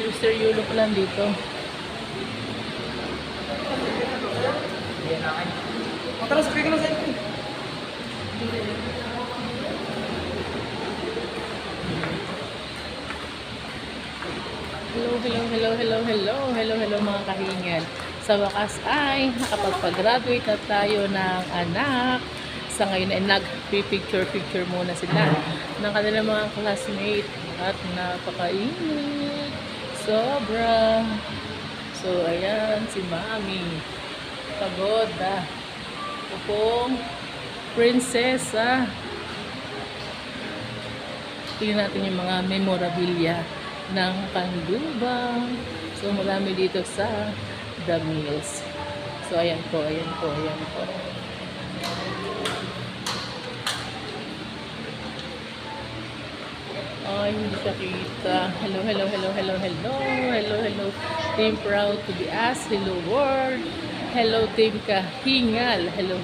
Sister Yulo pa lang dito. Tara, sakay ka na sa ito. Hello mga kahingan. Sa wakas ay nakapagpag-graduate na tayo ng anak. Sa ngayon ay nag-picture muna sila ng kanilang mga classmate at napakainit. Sobra. So ayan si Mami. Pagod ah. Pupong prinsesa. Tingnan natin yung mga memorabilia ng Pandubang. So marami dito sa The Mills. So ayan po. Ay, hindi siya kita. Hello. Team Proud to be us. Hello world. Hello Team Kahingal. Hello.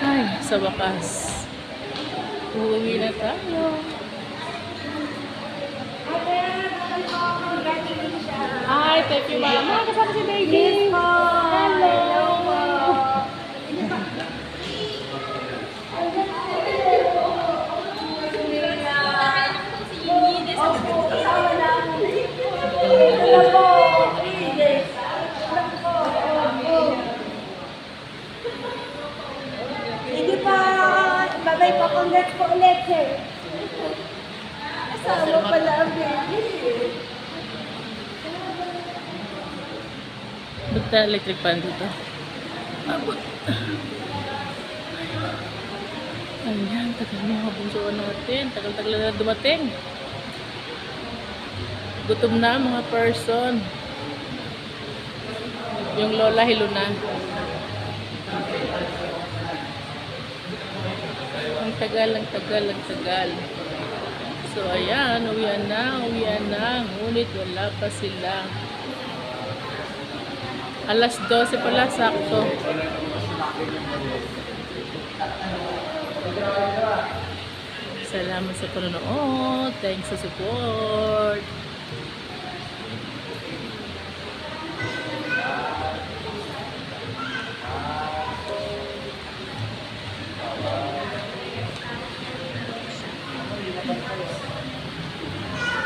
Ay, sa wakas. Uuwi na tayo. Hi, thank you mama. Kasama si baby. Hello. Hindi pa, babay pa congrats po ulit, sir. Kasama pala ang baby. Ba't na electric fan dito? Abot. Ayan, tagal mga bunsoan natin. Tagal na dumating. Gutom na mga person. Yung lola hilo na. Ang tagal. So ayan, uwian na. Ngunit wala pa sila. Alas 12 pala, sakto. Salamat sa panonood. Thanks sa support.